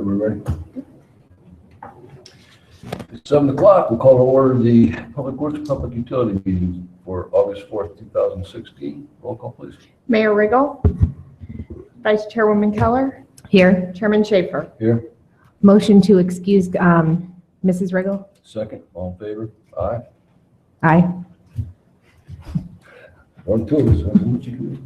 Everybody ready? It's 7 o'clock. We'll call to order the Public Works Public Utility meeting for August 4th, 2016. Roll call, please. Mayor Riggle. Vice Chairwoman Keller. Here. Chairman Schaefer. Here. Motion to excuse Mrs. Riggle? Second. All in favor? Aye. Aye. 1, 2. So what you can do.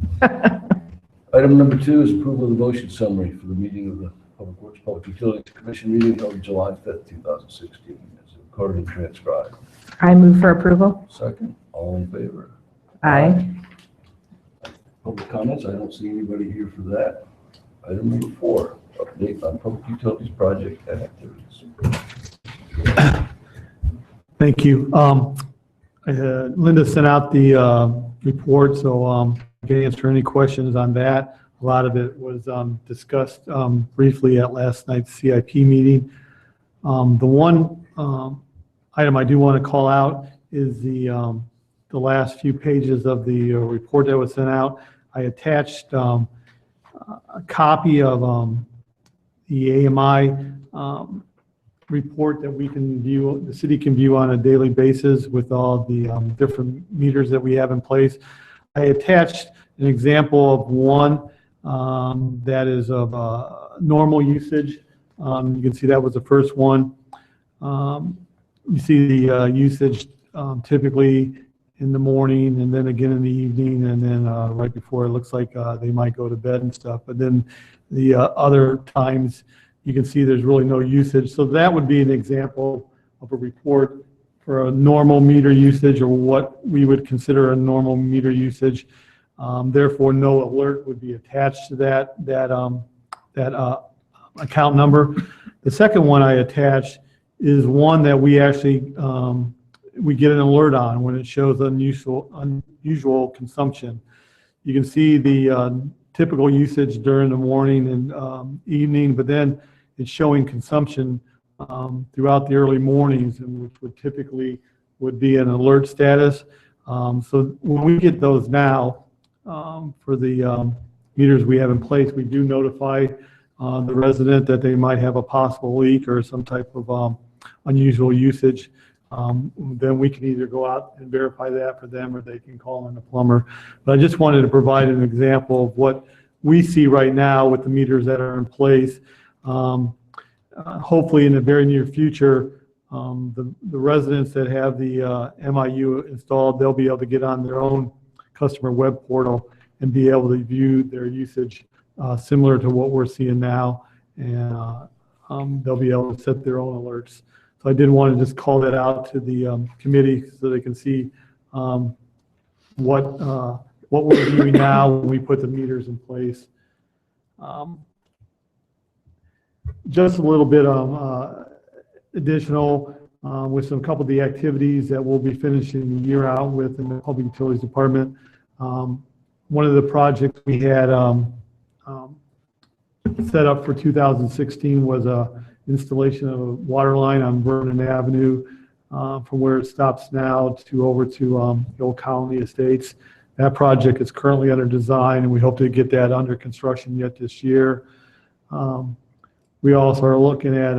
Item number 2 is approval of the motion summary for the meeting of the Public Works Public Utilities Commission meeting held July 5th, 2016. It's recorded and transcribed. I move for approval. Second. All in favor? Aye. Public comments, I don't see anybody here for that. Item number 4, update on public utilities project and activities. Thank you. Linda sent out the report, so I can answer any questions on that. A lot of it was discussed briefly at last night's CIP meeting. The one item I do want to call out is the last few pages of the report that was sent out. I attached a copy of the AMI report that we can view, the city can view on a daily basis with all the different meters that we have in place. I attached an example of one that is of normal usage. You can see that was the first one. You see the usage typically in the morning and then again in the evening and then right before it looks like they might go to bed and stuff. But then the other times you can see there's really no usage. So that would be an example of a report for a normal meter usage or what we would consider a normal meter usage. Therefore, no alert would be attached to that account number. The second one I attached is one that we actually we get an alert on when it shows unusual consumption. You can see the typical usage during the morning and evening, but then it's showing consumption throughout the early mornings, and which would typically would be an alert status. So when we get those now for the meters we have in place, we do notify the resident that they might have a possible leak or some type of unusual usage. Then we can either go out and verify that for them or they can call in a plumber. But I just wanted to provide an example of what we see right now with the meters that are in place. Hopefully in the very near future, the residents that have the MIU installed, they'll be able to get on their own customer web portal and be able to view their usage similar to what we're seeing now, and they'll be able to set their own alerts. So I did want to just call that out to the committee so they can see what we're doing now when we put the meters in place. Just a little bit of additional with some couple of the activities that we'll be finishing the year out with in the Public Utilities Department. One of the projects we had set up for 2016 was a installation of a water line on Vernon Avenue from where it stops now to over to the Old Colony Estates. That project is currently under design, and we hope to get that under construction yet this year. We also are looking at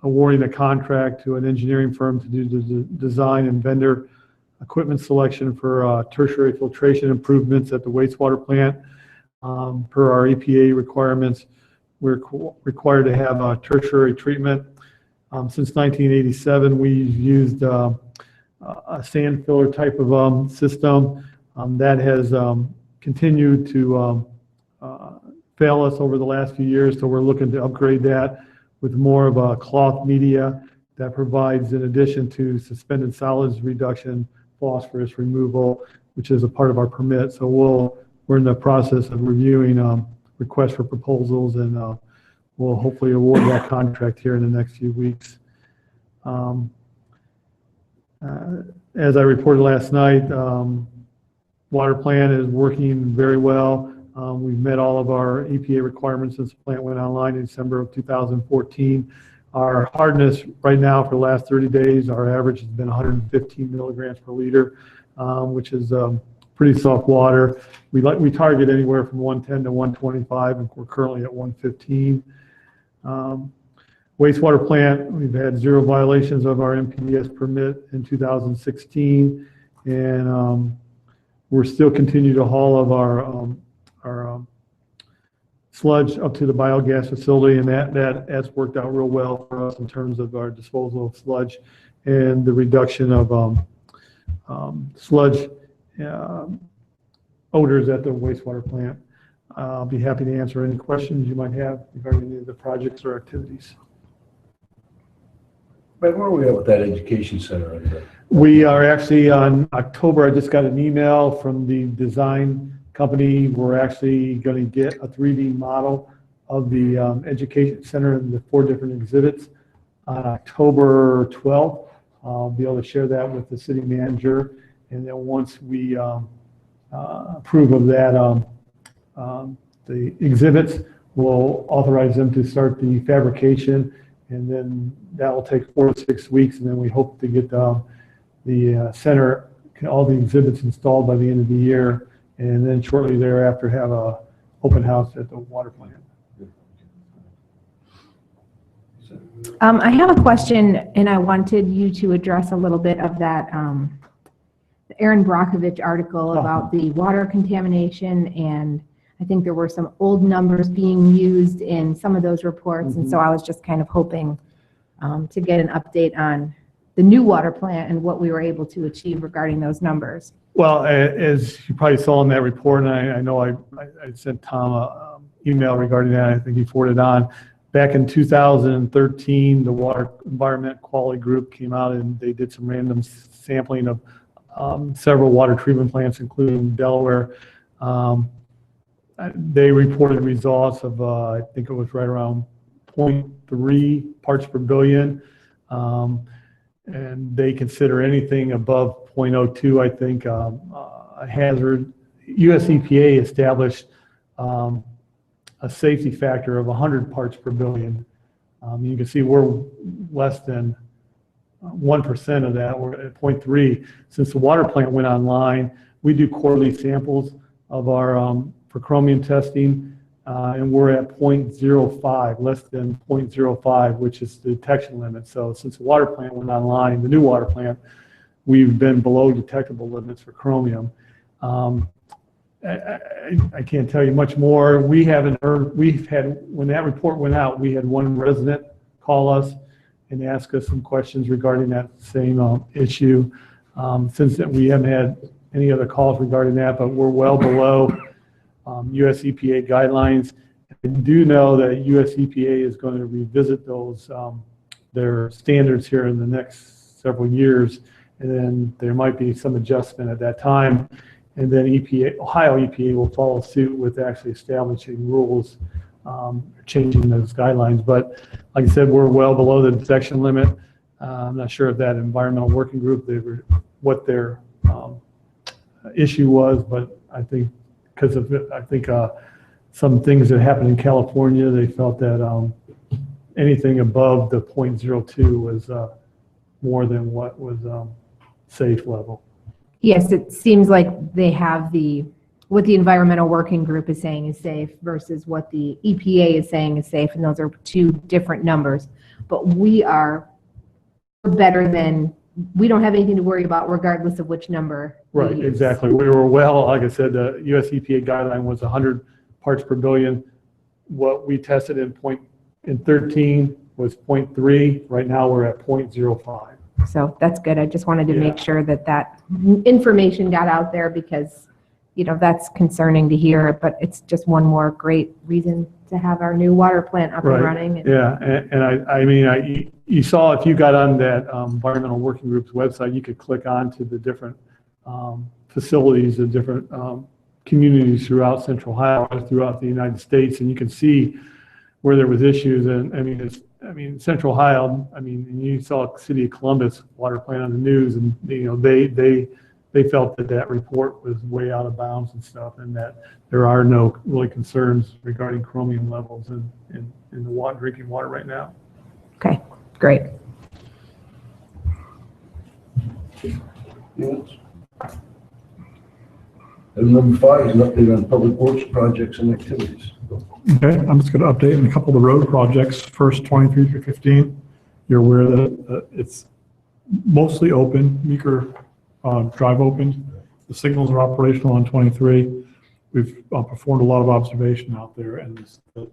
awarding a contract to an engineering firm to do the design and vendor equipment selection for tertiary filtration improvements at the wastewater plant. Per our EPA requirements, we're required to have tertiary treatment. Since 1987, we've used a sand filler type of system that has continued to fail us over the last few years, so we're looking to upgrade that with more of a cloth media that provides, in addition to suspended solids reduction, phosphorus removal, which is a part of our permit. So we're in the process of reviewing requests for proposals, and we'll hopefully award that contract here in the next few weeks. As I reported last night, water plant is working very well. We've met all of our EPA requirements since the plant went online in December of 2014. Our hardness right now for the last 30 days, our average has been 115 milligrams per liter, which is pretty soft water. We target anywhere from 110 to 125, and we're currently at 115. Wastewater plant, we've had 0 violations of our MPDS permit in 2016, and we're still continue to haul of our sludge up to the biogas facility, and that has worked out real well for us in terms of our disposal of sludge and the reduction of sludge odors at the wastewater plant. I'll be happy to answer any questions you might have regarding any of the projects or activities. Where are we at with that education center? We are actually on October. I just got an email from the design company. We're actually going to get a 3D model of the education center and the 4 different exhibits on October 12th. I'll be able to share that with the city manager. And then once we approve of that, the exhibits, we'll authorize them to start the fabrication, and then that will take 4 to 6 weeks, and then we hope to get the center, all the exhibits installed by the end of the year, and then shortly thereafter have a open house at the water plant. I have a question, and I wanted you to address a little bit of that Aaron Brockovich article about the water contamination, and I think there were some old numbers being used in some of those reports, and so I was just kind of hoping to get an update on the new water plant and what we were able to achieve regarding those numbers. Well, as you probably saw in that report, and I know I sent Tom an email regarding that, I think he forwarded on. Back in 2013, the Water Environment Quality Group came out and they did some random sampling of several water treatment plants, including Delaware. They reported results of, I think it was right around 0.3 parts per billion. And they consider anything above 0.02, I think, a hazard. US EPA established a safety factor of 100 parts per billion. You can see we're less than 1% of that. We're at 0.3. Since the water plant went online, we do quarterly samples of our for chromium testing, and we're at 0.05, less than 0.05, which is the detection limit. So since the water plant went online, the new water plant, we've been below detectable limits for chromium. I can't tell you much more. We haven't heard, when that report went out, we had one resident call us and ask us some questions regarding that same issue. Since then, we haven't had any other calls regarding that, but we're well below US EPA guidelines. I do know that US EPA is going to revisit those, their standards here in the next several years, and then there might be some adjustment at that time. And then Ohio EPA will follow suit with actually establishing rules, changing those guidelines. But like I said, we're well below the detection limit. I'm not sure if that environmental working group, what their issue was, but I think because of it, I think some things that happened in California, they felt that anything above the 0.02 was more than what was safe level. Yes, it seems like they have what the environmental working group is saying is safe versus what the EPA is saying is safe, and those are 2 different numbers. But we are better than, we don't have anything to worry about regardless of which number. Right, exactly. We were well, like I said, the US EPA guideline was 100 parts per billion. What we tested in 13 was 0.3. Right now we're at 0.05. So that's good. I just wanted to make sure that information got out there because, you know, that's concerning to hear, but it's just one more great reason to have our new water plant up and running. Yeah, and I mean, you saw if you got on that environmental working group's website, you could click on to the different facilities, the different communities throughout Central Ohio, throughout the United States, and you can see where there was issues. And I mean, Central Ohio, I mean, and you saw City of Columbus water plant on the news, and you know they felt that report was way out of bounds and stuff, and that there are no really concerns regarding chromium levels in the water, drinking water right now. Okay, great. Yes. Item number 5 is an update on public works projects and activities. Okay, I'm just going to update on a couple of the road projects. First, 23 through 15. You're aware that it's mostly open, Meeker Drive opened. The signals are operational on 23. We've performed a lot of observation out there, and the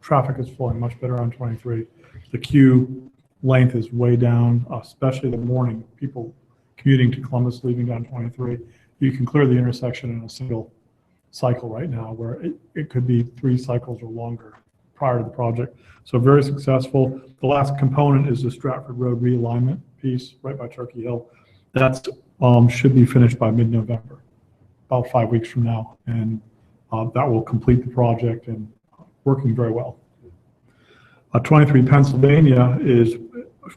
traffic is flowing much better on 23. The queue length is way down, especially the morning. People commuting to Columbus, leaving down 23. You can clear the intersection in a single cycle right now, where it could be 3 cycles or longer prior to the project. So very successful. The last component is the Stratford Road realignment piece right by Turkey Hill. That should be finished by mid-November, about 5 weeks from now, and that will complete the project and working very well. 23 Pennsylvania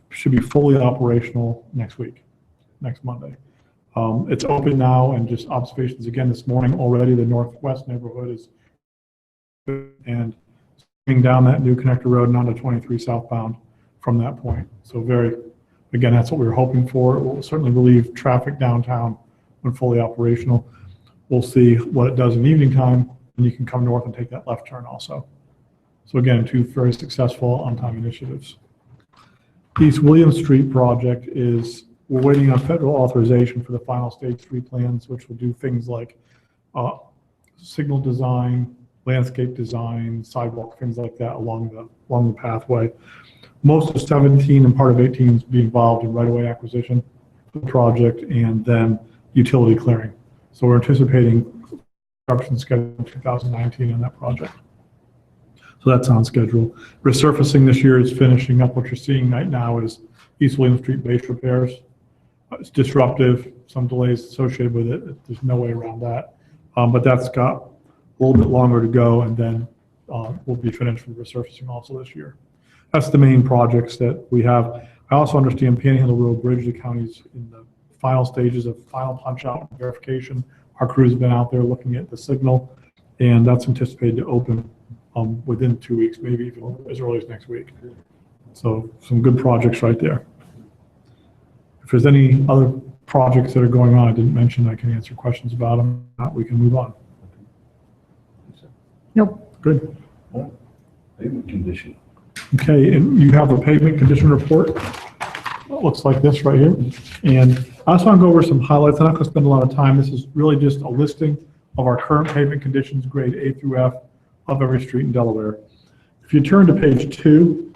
should be fully operational next week, next Monday. It's open now, and just observations again this morning already. The northwest neighborhood is and down that new connector road and onto 23 southbound from that point. So again, that's what we were hoping for. It will certainly relieve traffic downtown when fully operational. We'll see what it does in evening time, and you can come north and take that left turn also. So again, 2 very successful on-time initiatives. East William Street project we're waiting on federal authorization for the final stage 3 plans, which will do things like signal design, landscape design, sidewalk, things like that along the pathway. Most of 17 and part of 18 is be involved in right-of-way acquisition for the project and then utility clearing. So we're anticipating construction schedule in 2019 on that project. So that's on schedule. Resurfacing this year is finishing up. What you're seeing right now is East William Street base repairs. It's disruptive, some delays associated with it. There's no way around that. But that's got a little bit longer to go, and then we'll be finished with resurfacing also this year. That's the main projects that we have. I also understand Panhandle Road Bridge, the county's in the final stages of final punch out and verification. Our crews have been out there looking at the signal, and that's anticipated to open within 2 weeks, maybe even as early as next week. So some good projects right there. If there's any other projects that are going on I didn't mention, I can answer questions about them. If not, we can move on. Nope. Good. Pavement condition. Okay, and you have a pavement condition report. It looks like this right here. And I also want to go over some highlights. I'm not going to spend a lot of time. This is really just a listing of our current pavement conditions, grade A through F, of every street in Delaware. If you turn to page 2,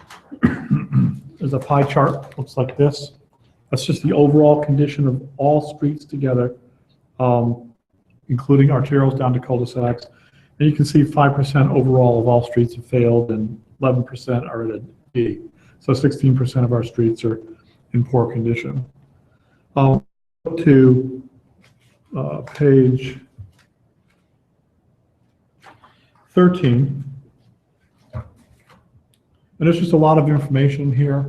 there's a pie chart, looks like this. That's just the overall condition of all streets together, including arterials down to cul-de-sacs. And you can see 5% overall of all streets have failed and 11% are at a D. So 16% of our streets are in poor condition. To page 13. And there's just a lot of information here.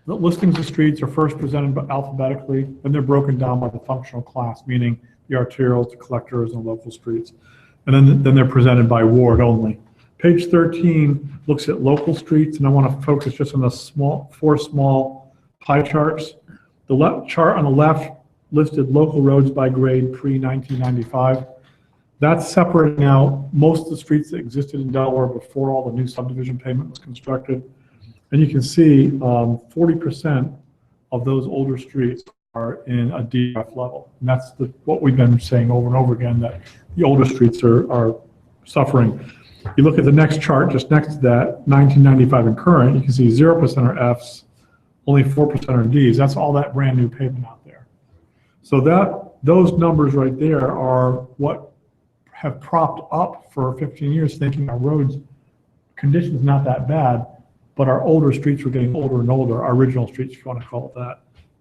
The listings of streets are first presented alphabetically, then they're broken down by the functional class, meaning the arterials, the collectors, and local streets. And then they're presented by ward only. Page 13 looks at local streets, and I want to focus just on the 4 small pie charts. The chart on the left listed local roads by grade pre-1995. That's separating out most of the streets that existed in Delaware before all the new subdivision pavement was constructed. And you can see 40% of those older streets are in a DF level. And that's what we've been saying over and over again, that the older streets are suffering. You look at the next chart just next to that, 1995 and current, you can see 0% are Fs, only 4% are Ds. That's all that brand new pavement out there. So those numbers right there are what have propped up for 15 years thinking our roads condition is not that bad, but our older streets were getting older and older, our original streets, if you want to call it that.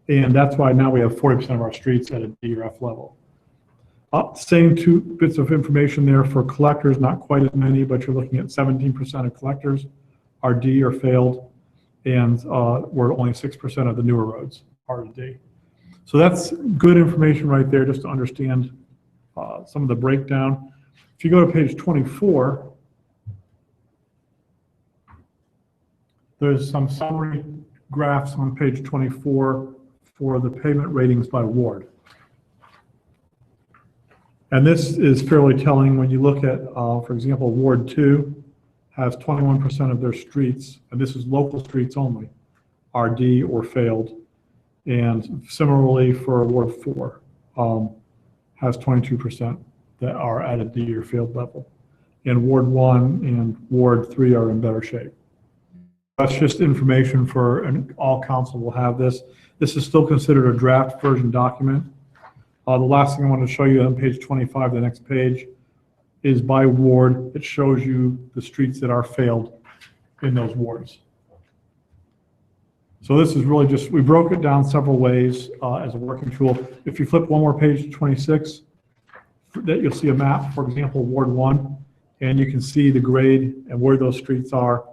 And that's why now we have 40% of our streets at a D or F level. Same 2 bits of information there for collectors, not quite as many, but you're looking at 17% of collectors are D or failed, and we're only 6% of the newer roads are a D. So that's good information right there just to understand some of the breakdown. If you go to page 24, there's some summary graphs on page 24 for the pavement ratings by ward. And this is fairly telling when you look at, for example, Ward 2, has 21% of their streets, and this is local streets only, are D or failed. And similarly for Ward 4, has 22% that are at a D or failed level. And Ward 1 and Ward 3 are in better shape. That's just information for, and all council will have this. This is still considered a draft version document. The last thing I want to show you on page 25, the next page, is by ward. It shows you the streets that are failed in those wards. So this is really just, we broke it down several ways as a working tool. If you flip one more page to 26, that you'll see a map, for example, Ward 1, and you can see the grade and where those streets are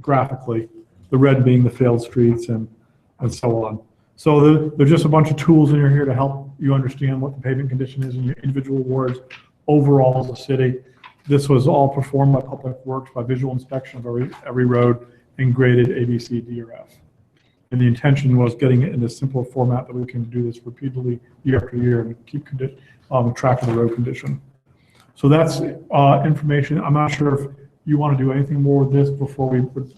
graphically, the red being the failed streets and so on. So there's just a bunch of tools in here to help you understand what the pavement condition is in your individual wards overall as a city. This was all performed by Public Works by visual inspection of every road and graded A, B, C, D, or F. And the intention was getting it in a simple format that we can do this repeatedly year after year and keep track of the road condition. So that's information. I'm not sure if you want to do anything more with this before we would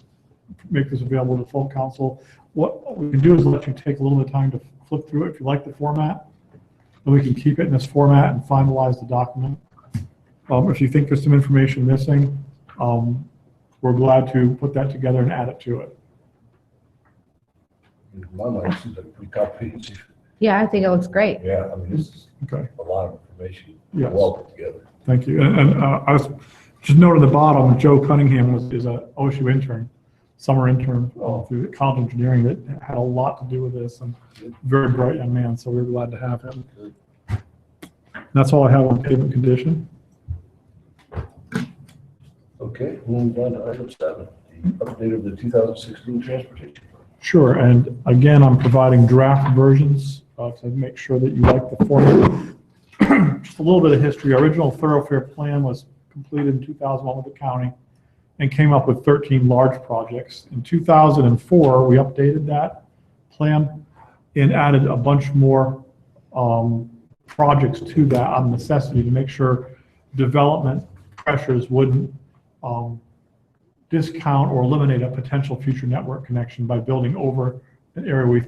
make this available to full council. What we can do is let you take a little bit of time to flip through it if you like the format, and we can keep it in this format and finalize the document. If you think there's some information missing, we're glad to put that together and add it to it. In my mind, it seems like pretty comprehensive. Yeah, I think it looks great. Yeah, I mean, this is Okay. a lot of information. Yes. Well put together. Thank you. And I was just note at the bottom, Joe Cunningham is a OSU intern, summer intern through college engineering that had a lot to do with this, and very bright young man. So we're glad to have him. And that's all I have on pavement condition. Okay, moving on to item 7, the update of the 2016 transportation plan. Sure. And again, I'm providing draft versions to make sure that you like the format. Just a little bit of history. Our original thoroughfare plan was completed in 2001 with the county and came up with 13 large projects. In 2004, we updated that plan and added a bunch more projects to that on necessity to make sure development pressures wouldn't discount or eliminate a potential future network connection by building over an area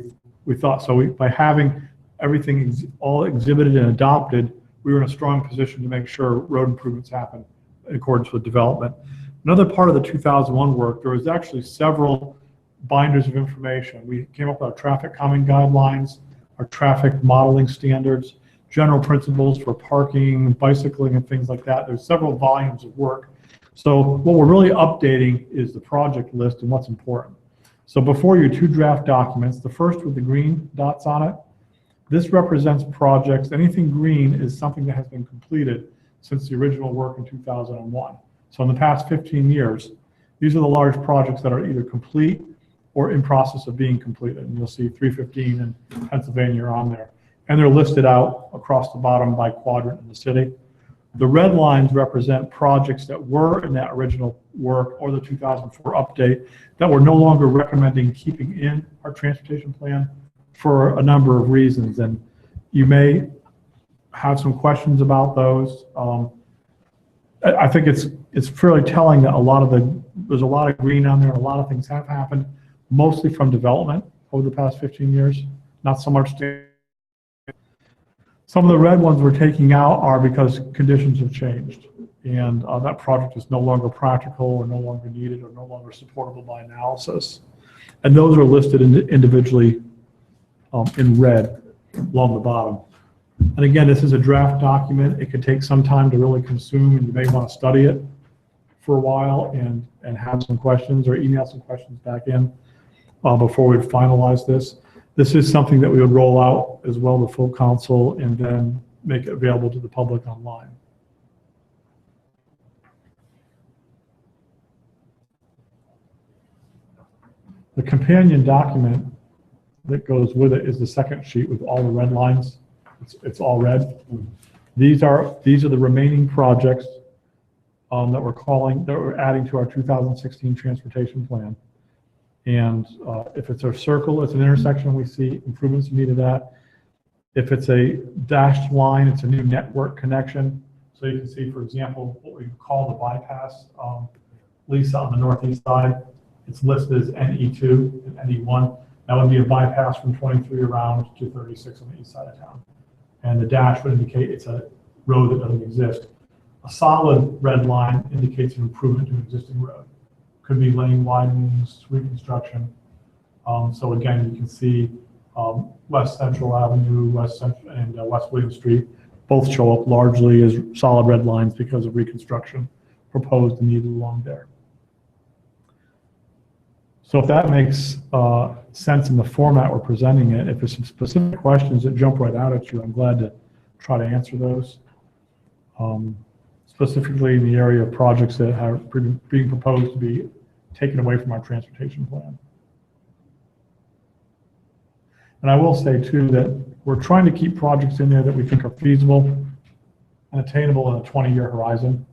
we thought. So by having everything all exhibited and adopted, we were in a strong position to make sure road improvements happen in accordance with development. Another part of the 2001 work, there was actually several binders of information. We came up with our traffic calming guidelines, our traffic modeling standards, general principles for parking, bicycling, and things like that. There's several volumes of work. So what we're really updating is the project list and what's important. So before you, 2 draft documents. The first with the green dots on it. This represents projects. Anything green is something that has been completed since the original work in 2001. So in the past 15 years, these are the large projects that are either complete or in process of being completed. And you'll see 315 and Pennsylvania are on there. And they're listed out across the bottom by quadrant in the city. The red lines represent projects that were in that original work or the 2004 update that we're no longer recommending keeping in our transportation plan for a number of reasons. And you may have some questions about those. I think it's fairly telling that there's a lot of green on there. A lot of things have happened, mostly from development over the past 15 years, not so much. Some of the red ones we're taking out are because conditions have changed, and that project is no longer practical or no longer needed or no longer supportable by analysis. And those are listed individually in red along the bottom. And again, this is a draft document. It could take some time to really consume, and you may want to study it for a while and have some questions or email some questions back in before we finalize this. This is something that we would roll out as well to full council and then make it available to the public online. The companion document that goes with it is the second sheet with all the red lines. It's all red. These are the remaining projects that we're adding to our 2016 transportation plan. And if it's a circle, it's an intersection, we see improvements needed at. If it's a dashed line, it's a new network connection. So you can see, for example, what we call the bypass Lisa on the northeast side. It's listed as NE2 and NE1. That would be a bypass from 23 around to 36 on the east side of town. And the dash would indicate it's a road that doesn't exist. A solid red line indicates an improvement to an existing road. Could be lane widenings, reconstruction. So again, you can see West Central Avenue, West Central, and West William Street both show up largely as solid red lines because of reconstruction proposed and needed along there. So if that makes sense in the format we're presenting it, if there's some specific questions that jump right out at you, I'm glad to try to answer those. Specifically in the area of projects that are being proposed to be taken away from our transportation plan. And I will say too that we're trying to keep projects in there that we think are feasible and attainable in a 20-year horizon,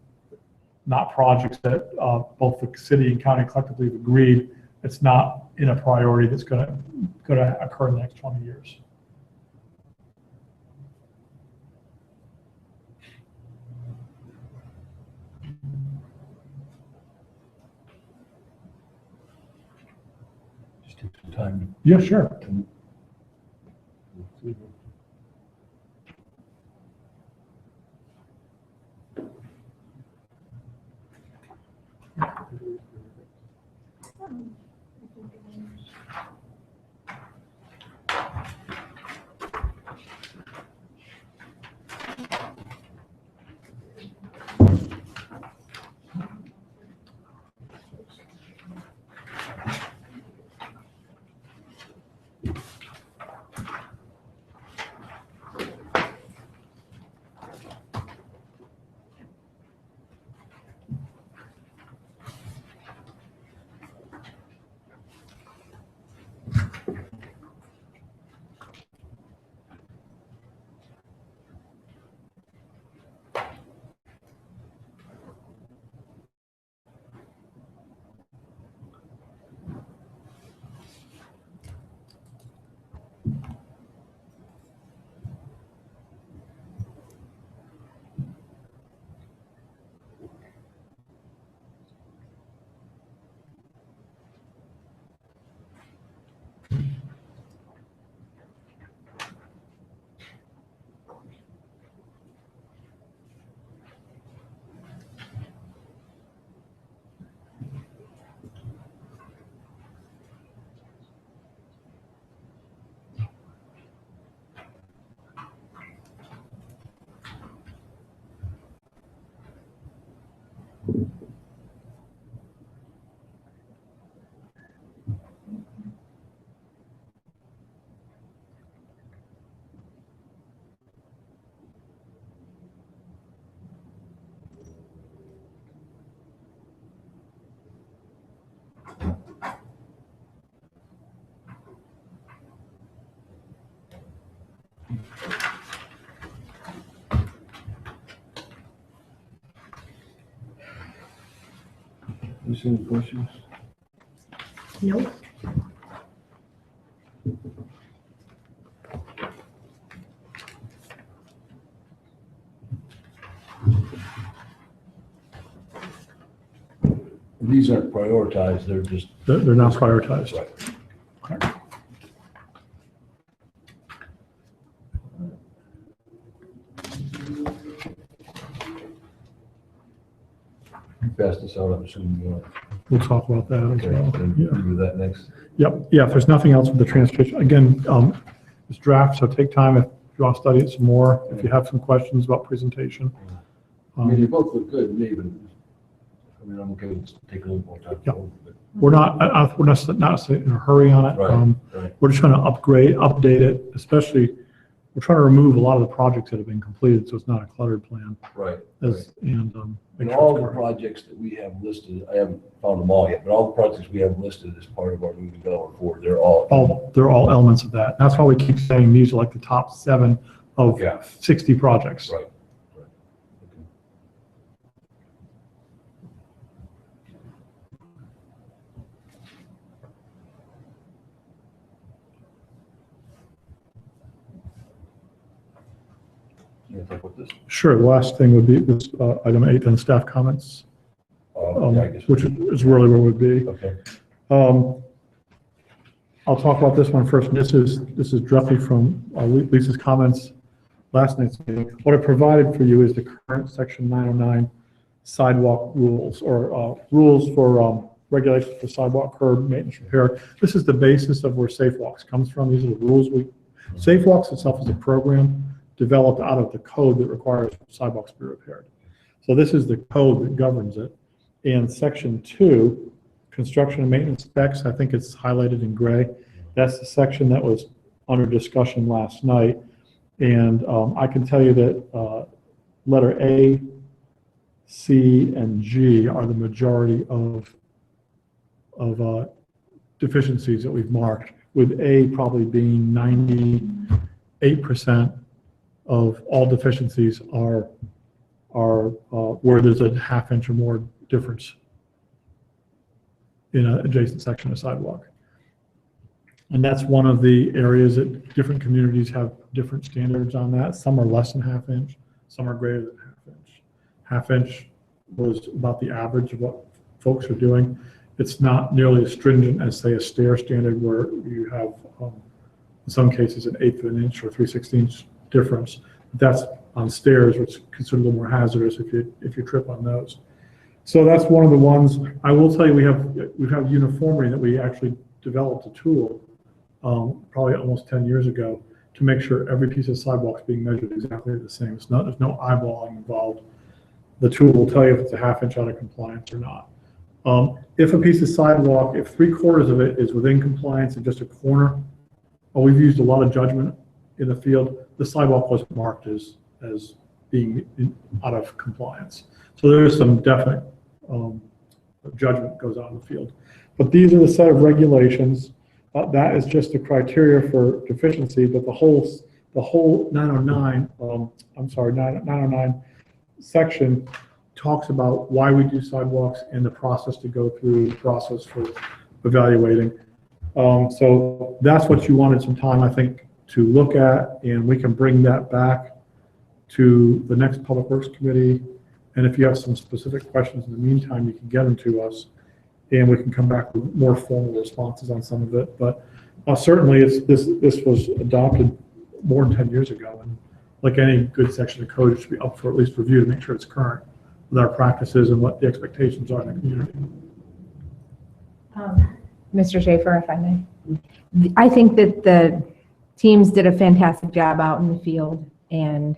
not projects that both the city and county collectively have agreed it's not in a priority that's going to occur in the next 20 years. Just take some time. Yeah, sure. Any questions? Nope. These aren't prioritized, they're just. They're not prioritized. Right. Okay. Pass this out, I'm assuming you want. We'll talk about that as Okay, well. then Yeah. do that next. Yep, yeah, if there's nothing else with the transportation, again, it's draft, so take time if you want to study it some more, if you have some questions about presentation. I mean, they both look good to me, but, I mean, I'm okay with taking a little more time. Yep. We're not in a hurry on it. Right, right. We're just trying to update it, especially, we're trying to remove a lot of the projects that have been completed, so it's not a cluttered plan. Right. And make And sure all it's the correct. projects that we have listed, I haven't found them all yet, but all the projects we have listed as part of our moving going forward, they're all. They're all elements of that. That's why we keep saying these are like the top 7 of Yeah. 60 projects. Right. Right. Okay. You want to talk about this? Sure, the last thing would be this item 8, then staff comments. Yeah, I guess. which is really where we'd be. Okay. I'll talk about this one first. This is directly from Lisa's comments last night's meeting. What I provided for you is the current section 909 sidewalk rules, or rules for regulations for sidewalk, curb, maintenance, repair. This is the basis of where Safe Walks comes from. These are the rules Safe Walks itself is a program developed out of the code that requires sidewalks to be repaired. So this is the code that governs it. And section 2, construction and maintenance specs, I think it's highlighted in gray. That's the section that was under discussion last night. And I can tell you that letter A, C, and G are the majority of deficiencies that we've marked, with A probably being 98% of all deficiencies are where there's a half-inch or more difference in an adjacent section of sidewalk. And that's one of the areas that different communities have different standards on that. Some are less than half-inch, some are greater than half-inch. Half-inch was about the average of what folks are doing. It's not nearly as stringent as, say, a stair standard where you have, in some cases, an 1/8 of an inch or 3/16 difference. That's on stairs, which is considered a little more hazardous if you trip on those. So that's one of the ones. I will tell you, we have uniformity, that we actually developed a tool probably almost 10 years ago to make sure every piece of sidewalk is being measured exactly the same. There's no eyeballing involved. The tool will tell you if it's a half-inch out of compliance or not. If a piece of sidewalk, if 3/4 of it is within compliance and just a corner, we've used a lot of judgment in the field. The sidewalk wasn't marked as being out of compliance. So there is some definite judgment goes on in the field. But these are the set of regulations. That is just the criteria for deficiency, but the whole 909, 909 section talks about why we do sidewalks and the process to go through, the process for evaluating. So that's what you wanted some time, I think, to look at, and we can bring that back to the next Public Works Committee. And if you have some specific questions in the meantime, you can get them to us, and we can come back with more formal responses on some of it. But certainly, this was adopted more than 10 years ago, and like any good section of code, it should be up for at least review to make sure it's current with our practices and what the expectations are in the community. Mr. Schaefer, if I may. I think that the teams did a fantastic job out in the field, and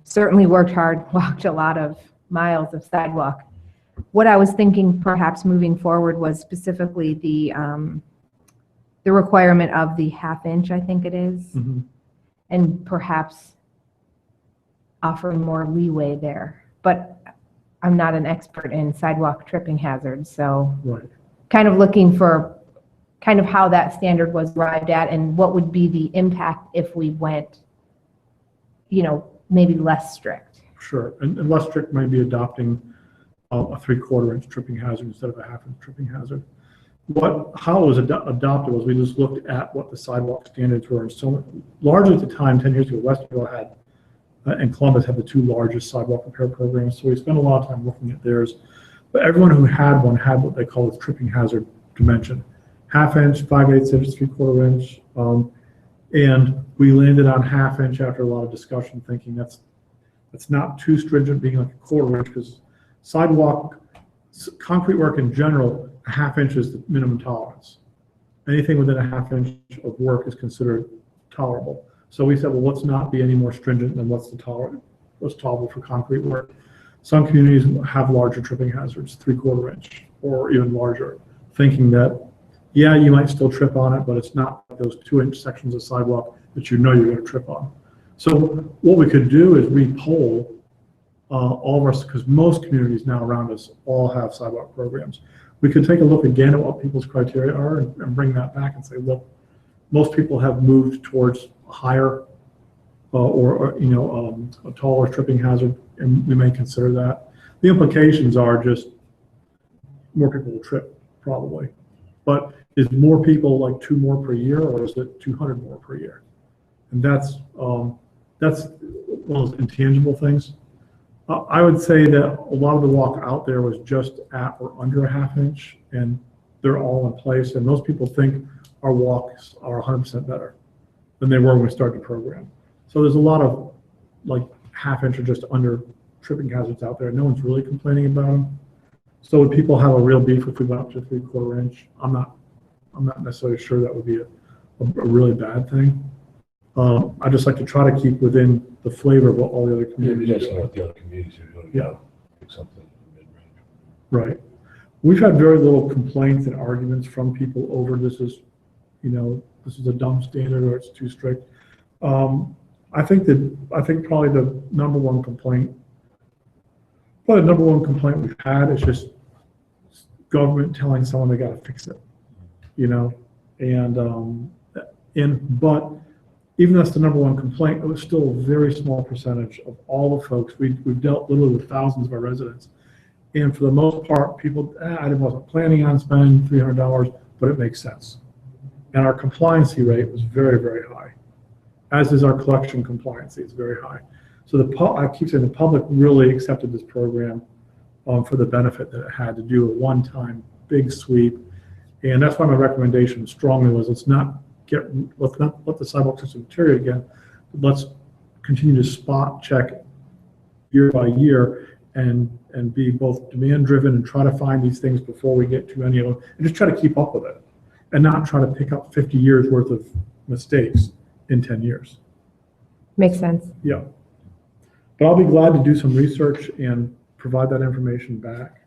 certainly worked hard, walked a lot of miles of sidewalk. What I was thinking perhaps moving forward was specifically the requirement of the half-inch, I think it is, Mm-hmm. and perhaps offering more leeway there. But I'm not an expert in sidewalk tripping hazards, so Right. kind of looking for kind of how that standard was arrived at and what would be the impact if we went, maybe less strict. Sure, and less strict might be adopting a 3/4 inch tripping hazard instead of a half-inch tripping hazard. How it was adopted was we just looked at what the sidewalk standards were. And so largely at the time, 10 years ago, Westville had, and Columbus had the two largest sidewalk repair programs. So we spent a lot of time looking at theirs. But everyone who had one had what they call a tripping hazard dimension. Half-inch, 5/8 inch, 3/4 inch. And we landed on half-inch after a lot of discussion, thinking that's not too stringent, being like a 1/4 inch, because sidewalk, concrete work in general, a half-inch is the minimum tolerance. Anything within a half-inch of work is considered tolerable. So we said, well, let's not be any more stringent than what's tolerable for concrete work. Some communities have larger tripping hazards, 3/4 inch or even larger, thinking that, yeah, you might still trip on it, but it's not those 2-inch sections of sidewalk that you're going to trip on. So what we could do is re-poll all of us, because most communities now around us all have sidewalk programs. We could take a look again at what people's criteria are and bring that back and say, look, most people have moved towards a higher a taller tripping hazard, and we may consider that. The implications are just more people will trip, probably. But is more people like 2 more per year, or is it 200 more per year? And that's one of those intangible things. I would say that a lot of the walk out there was just at or under a half inch, and they're all in place. And most people think our walks are 100% better than they were when we started the program. So there's a lot of like half inch or just under tripping hazards out there. No one's really complaining about them. So would people have a real beef if we went up to 3/4 inch? I'm not necessarily sure that would be a really bad thing. I just like to try to keep within the flavor of what all the other Yeah, communities we are just know doing. what the other communities are doing. Yeah. Pick something mid-range. Right. We've had very little complaints and arguments from people over this is a dumb standard or it's too strict. I think probably the number one complaint we've had is just government telling someone they got to fix it, but even that's the number one complaint, it was still a very small percentage of all the folks. We've dealt literally with thousands of our residents. And for the most part, people, I wasn't planning on spending $300, but it makes sense. And our compliancy rate was very, very high, as is our collection compliancy. It's very high. So I keep saying the public really accepted this program for the benefit that it had to do a one-time big sweep. And that's why my recommendation strongly was let's not let the sidewalk system deteriorate again. Let's continue to spot check year by year and be both demand driven and try to find these things before we get to any of them and just try to keep up with it and not try to pick up 50 years worth of mistakes in 10 years. Makes sense. Yeah. But I'll be glad to do some research and provide that information back.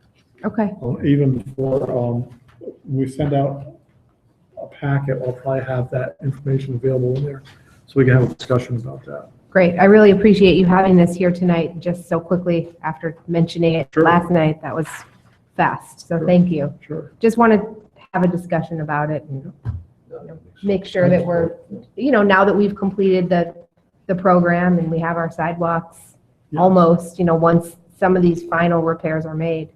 Okay. Even before we send out a packet, I'll probably have that information available in there so we can have a discussion about that. Great. I really appreciate you having this here tonight just so quickly after mentioning it Sure. last night. That was fast. So Sure. thank you. Sure. Just want to have a discussion about it and No, that makes make sense. sure that we're, now that we've completed the program and we have our sidewalks Yeah. almost, once some of these final repairs are made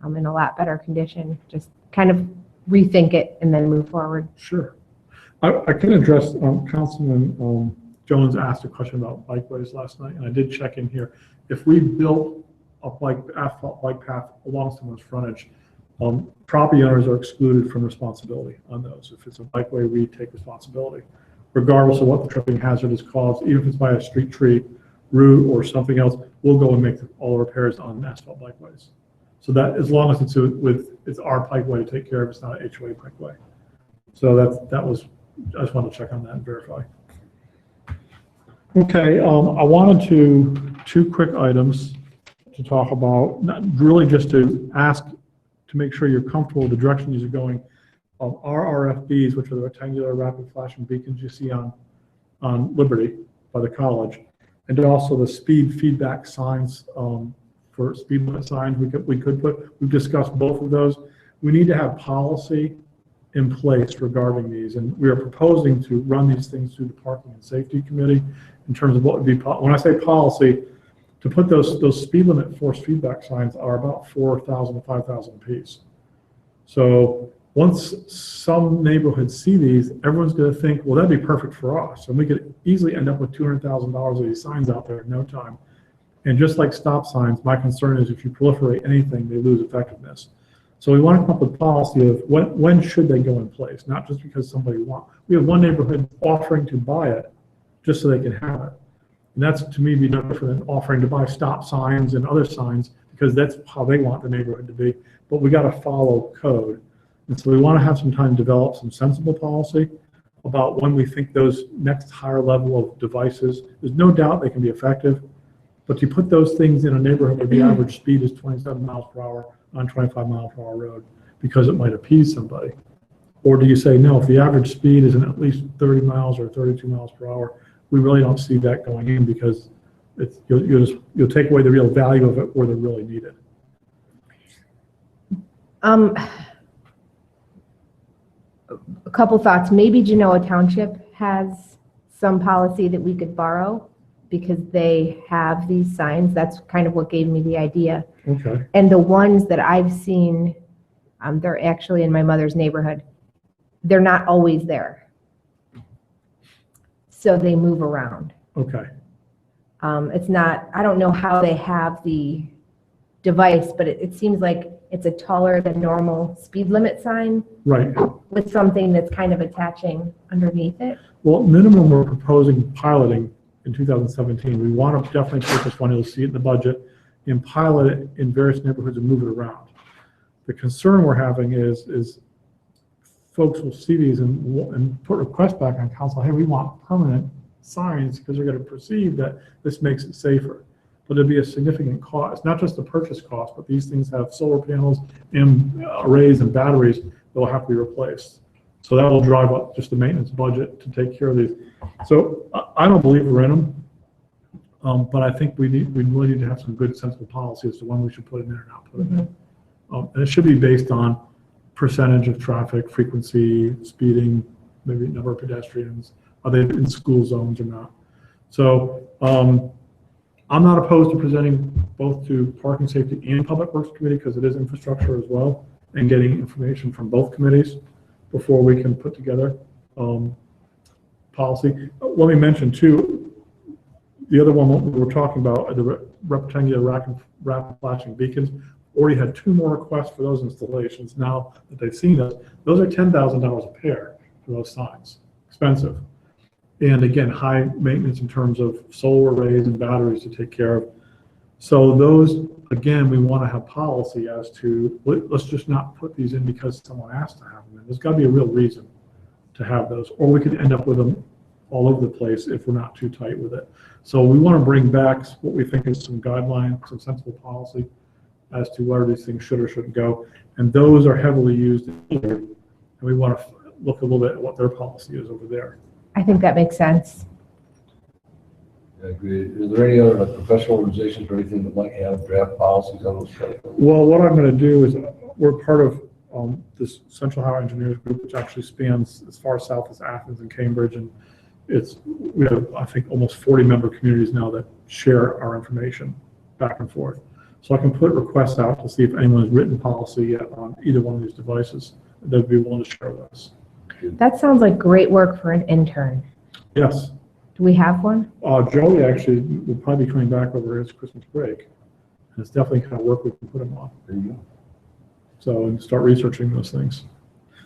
in a lot better condition, just kind of rethink it and then move forward. Sure. I can address, Councilman Jones asked a question about bikeways last night, and I did check in here. If we built a asphalt bike path along someone's frontage, property owners are excluded from responsibility on those. If it's a bikeway, we take responsibility, regardless of what the tripping hazard is caused, even if it's by a street tree, route, or something else, we'll go and make all the repairs on asphalt bikeways. So that, as long as it's our bikeway to take care of, it's not an HOA bikeway. So I just wanted to check on that and verify. Okay, I wanted two quick items to talk about, not really just to ask to make sure you're comfortable with the direction these are going. Our RFBs, which are the rectangular rapid flashing beacons you see on Liberty by the college, and also the speed feedback signs for speed limit signs we've discussed both of those. We need to have policy in place regarding these, and we are proposing to run these things through the Parking and Safety Committee in terms of what would be, when I say policy, to put those speed limit force feedback signs are about 4,000 to 5,000 a piece. So once some neighborhoods see these, everyone's going to think, well, that'd be perfect for us. And we could easily end up with $200,000 of these signs out there in no time. And just like stop signs, my concern is if you proliferate anything, they lose effectiveness. So we want to come up with policy of when should they go in place, not just because somebody wants. We have one neighborhood offering to buy it just so they can have it. And that's, to me, be no different than offering to buy stop signs and other signs because that's how they want the neighborhood to be. But we got to follow code. And so we want to have some time to develop some sensible policy about when we think those next higher level of devices, there's no doubt they can be effective, but you put those things in a neighborhood where the average speed is 27 miles per hour on 25 mile per hour road because it might appease somebody. Or do you say, no, if the average speed isn't at least 30 miles or 32 miles per hour, we really don't see that going in because you'll take away the real value of it where they're really needed. A couple thoughts. Maybe Genoa Township has some policy that we could borrow because they have these signs. That's kind of what gave me the idea. Okay. And the ones that I've seen, they're actually in my mother's neighborhood. They're not always there. So they move around. Okay. It's not, I don't know how they have the device, but it seems like it's a taller than normal speed limit sign Right. with something that's kind of attaching underneath it. Well, minimum, we're proposing piloting in 2017. We want to definitely take this one, you'll see it in the budget, and pilot it in various neighborhoods and move it around. The concern we're having is folks will see these and put requests back on council, hey, we want permanent signs because they're going to perceive that this makes it safer. But there'll be a significant cost, not just the purchase cost, but these things have solar panels and arrays and batteries that will have to be replaced. So that will drive up just the maintenance budget to take care of these. So I don't believe we're in them, but I think we really need to have some good sensible policy as to when we should put it in there and not put it in. And it should be based on percentage of traffic, frequency, speeding, maybe number of pedestrians, are they in school zones or not? So I'm not opposed to presenting both to Parking Safety and Public Works Committee because it is infrastructure as well, and getting information from both committees before we can put together policy. Let me mention too, the other one we were talking about, the rectangular rapid flashing beacons, already had 2 more requests for those installations. Now that they've seen us, those are $10,000 a pair for those signs, expensive. And again, high maintenance in terms of solar arrays and batteries to take care of. So those, again, we want to have policy as to, let's just not put these in because someone asked to have them in. There's got to be a real reason to have those, or we could end up with them all over the place if we're not too tight with it. So we want to bring back what we think is some guidelines, some sensible policy as to where these things should or shouldn't go. And those are heavily used here, and we want to look a little bit at what their policy is over there. I think that makes sense. I agree. Is there any other professional organizations or anything that might have draft policies on those? Well, what I'm going to do is, we're part of this Central Harbor Engineers Group, which actually spans as far south as Athens and Cambridge, and we have, I think, almost 40 member communities now that share our information back and forth. So I can put requests out to see if anyone has written policy yet on either one of these devices that would be willing to share with us. That sounds like great work for an intern. Yes. Do we have one? Joey actually will probably be coming back over his Christmas break. And it's definitely kind of work we can put him on. There you go. So, and start researching those things.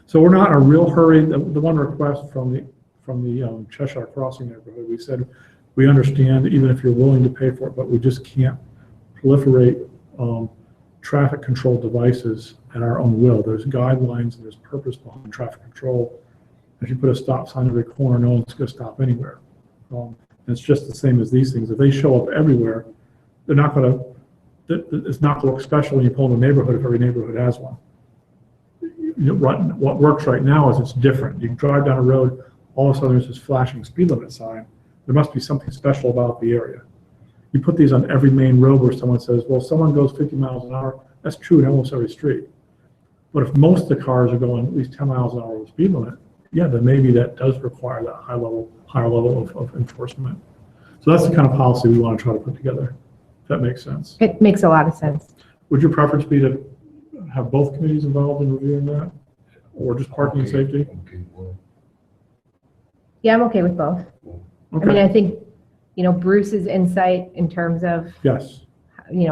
So we're not in a real hurry. The one request from the Cheshire Crossing neighborhood, we said, we understand even if you're willing to pay for it, but we just can't proliferate traffic control devices at our own will. There's guidelines and there's purpose behind traffic control. If you put a stop sign every corner, no one's going to stop anywhere. And it's just the same as these things. If they show up everywhere, they're not going to, it's not going to look special when you pull in a neighborhood if every neighborhood has one. What works right now is it's different. You can drive down a road, all of a sudden there's this flashing speed limit sign. There must be something special about the area. You put these on every main road where someone says, well, someone goes 50 miles an hour. That's true in almost every street. But if most of the cars are going at least 10 miles an hour with speed limit, yeah, then maybe that does require that higher level of enforcement. So that's the kind of policy we want to try to put together. If that makes sense. It makes a lot of sense. Would your preference be to have both committees involved in reviewing that? Or just parking and safety? Okay, well, Yeah, I'm okay with both. I mean, Okay, I think, Bruce's insight in terms of, yes.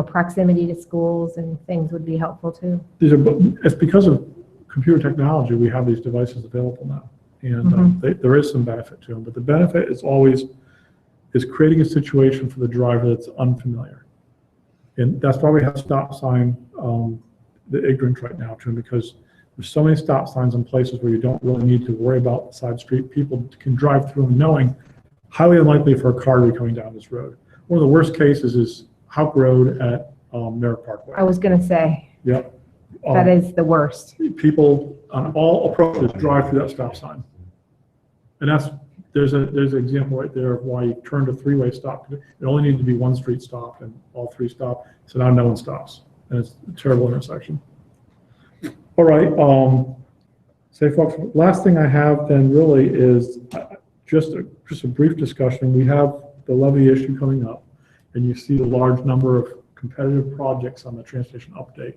proximity to schools and things would be helpful too. It's because of computer technology, we have these devices available now. And there is some benefit to them, but the benefit is always creating a situation for the driver that's unfamiliar. And that's why we have stop sign, the ignorance right now to them, because there's so many stop signs in places where you don't really need to worry about the side street. People can drive through them knowing highly unlikely for a car to be coming down this road. One of the worst cases is Houck Road at Merritt Parkway. I was going to say, Yep. that is the worst. People on all approaches drive through that stop sign. And there's an example right there of why you turned a 3-way stop. It only needed to be one street stop and all 3 stop. So now no one stops. And it's a terrible intersection. All right. Say, folks, last thing I have then really is just a brief discussion. We have the levy issue coming up, and you see the large number of competitive projects on the transportation update.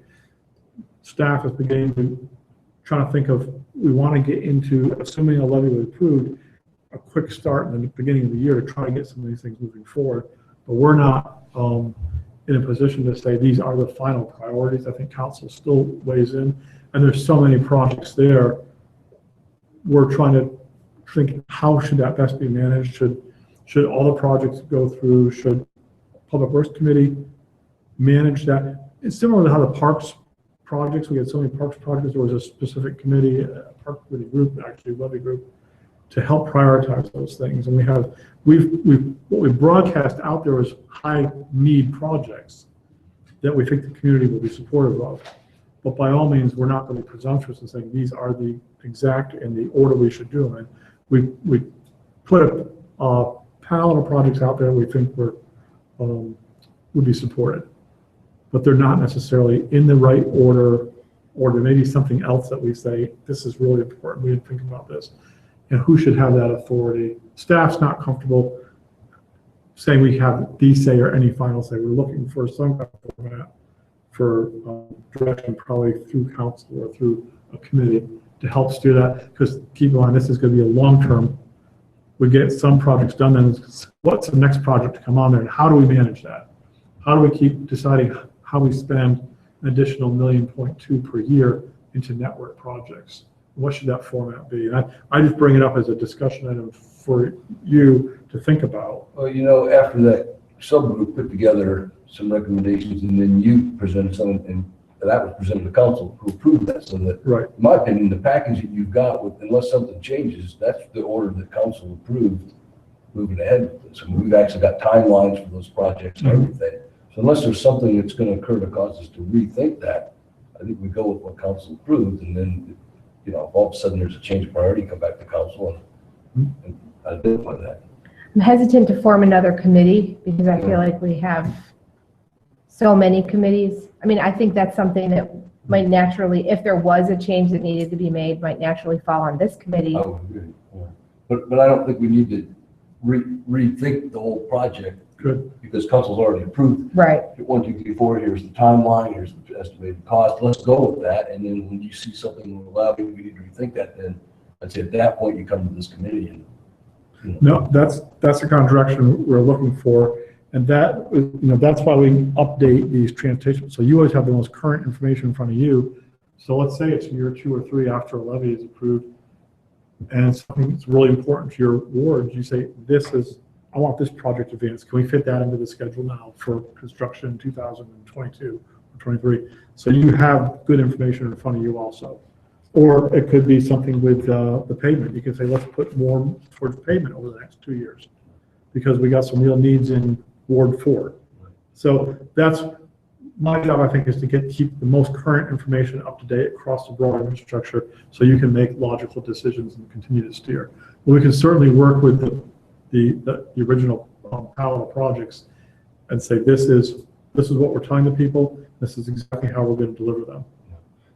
Staff is beginning to trying to think of, we want to get into, assuming a levy was approved, a quick start in the beginning of the year to try to get some of these things moving forward. but we're not in a position to say these are the final priorities. I think council still weighs in, and there's so many projects there. We're trying to think, how should that best be managed? Should all the projects go through? Should Public Works Committee manage that? It's similar to how the parks projects, we had so many parks projects, there was a specific committee, a park committee group, actually levy group, to help prioritize those things. And what we broadcast out there was high need projects that we think the community will be supportive of. But by all means, we're not going to be presumptuous in saying these are the exact in the order we should do them. And we put a palette of projects out there we think would be supported, but they're not necessarily in the right order, or there may be something else that we say, this is really important, we didn't think about this. And who should have that authority? Staff's not comfortable saying we have the say or any final say. We're looking for some kind of format for direction, probably through council or through a committee to help steer that, because keep in mind, this is going to be a long-term. We get some projects done, then what's the next project to come on there, and how do we manage that? How do we keep deciding how we spend an additional $1.2 million per year into network projects? What should that format be? And I just bring it up as a discussion item for you to think about. Well, you know, after that subgroup put together some recommendations, and then you presented some, and that was presented to council who approved that. So that, Right. in my opinion, the package that you've got, with, unless something changes, that's the order that council approved moving ahead with this. I mean, we've actually got timelines for those projects and everything. So unless there's something that's going to occur to cause us to rethink that, I think we go with what council approved, and then, you know, if all of a sudden there's a change of priority, come back to council and identify that. I'm hesitant to form another committee because I feel like we have so many committees. I mean, I think that's something that might naturally, if there was a change that needed to be made, might naturally fall on this committee. I would agree. Yeah. But I don't think we need to rethink the whole project. Good. Because council's already approved. Right. 1, 2, 3, 4, here's the timeline, here's the estimated cost, let's go with that. And then when you see something we need to rethink that, then I'd say at that point you come to this committee and, you know. No, that's the kind of direction we're looking for. And that, you know, that's why we update these transportation. So you always have the most current information in front of you. So let's say it's year 2 or 3 after a levy is approved, and it's something that's really important to your ward. You say, I want this project advanced. Can we fit that into the schedule now for construction in 2022 or 23? So you have good information in front of you also. Or it could be something with the pavement. You can say, let's put more towards pavement over the next 2 years because we got some real needs in Ward 4. So that's my job, I think, is to keep the most current information up to date across the broader infrastructure so you can make logical decisions and continue to steer. But we can certainly work with the original palette of projects and say, this is what we're telling the people, this is exactly how we're going to deliver them.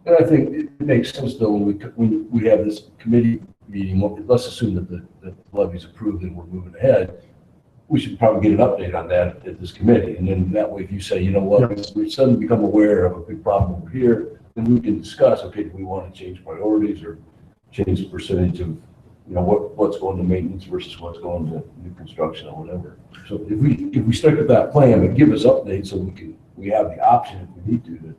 And I think it makes sense though, when we have this committee meeting, let's assume that the levy's approved and we're moving ahead. We should probably get an update on that at this committee. And then that way, if you say, you know what, we suddenly become aware of a big problem over here, then we can discuss, okay, do we want to change priorities or change the percentage of, you know, what's going to maintenance versus what's going to new construction or whatever. So if we stick with that plan, but give us updates so we have the option if we need to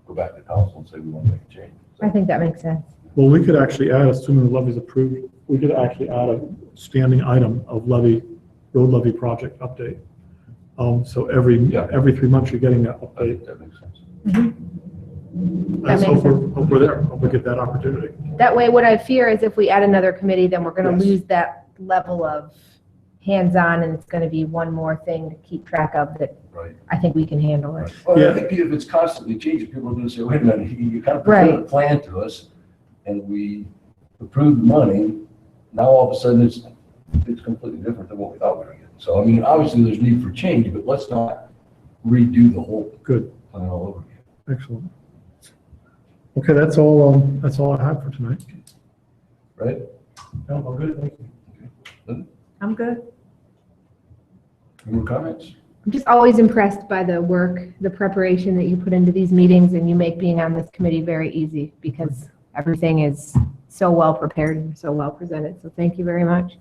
go back to council and say we want to make a change. I think that makes sense. Well, we could actually add, assuming the levy's approved, we could actually add a standing item of road levy project update. So every 3 months you're getting that I update. think that makes sense. Let's makes hope we're there, hope we get that opportunity. That way, what I fear is if we add another committee, then we're going to Yes. lose that level of hands-on, and it's going to be one more thing to keep track of that Right. I think we can handle it. Right. Well, Yeah. I think if it's constantly changing, people are going to say, wait a minute, you kind of Right. presented a plan to us and we approved the money. Now all of a sudden it's completely different than what we thought we were getting. So, I mean, obviously there's need for change, but let's not redo the whole Good, plan all over again. excellent. Okay, that's all I have for tonight. Right? No, I'm good, thank you. I'm good. Any more comments? I'm just always impressed by the work, the preparation that you put into these meetings, and you make being on this committee very easy because everything is so well prepared and so well presented. So thank you very much.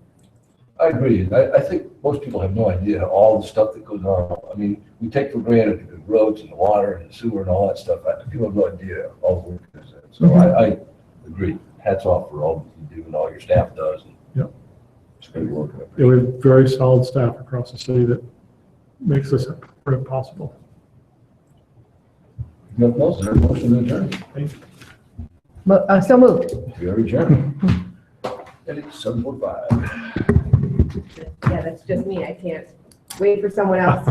I agree. I think most people have no idea all the stuff that goes on. I mean, we take for granted the roads and the water and the sewer and all that stuff. People have no idea all the work that goes in. So I agree. Hats off for all you do and all your staff does. Yep. It's great work. Yeah, we have very solid staff across the city that makes this possible. Nothing else? Is there a motion to adjourn? So moved. We are adjourned. And it's 7:45. Yeah, that's just me. I can't wait for someone else.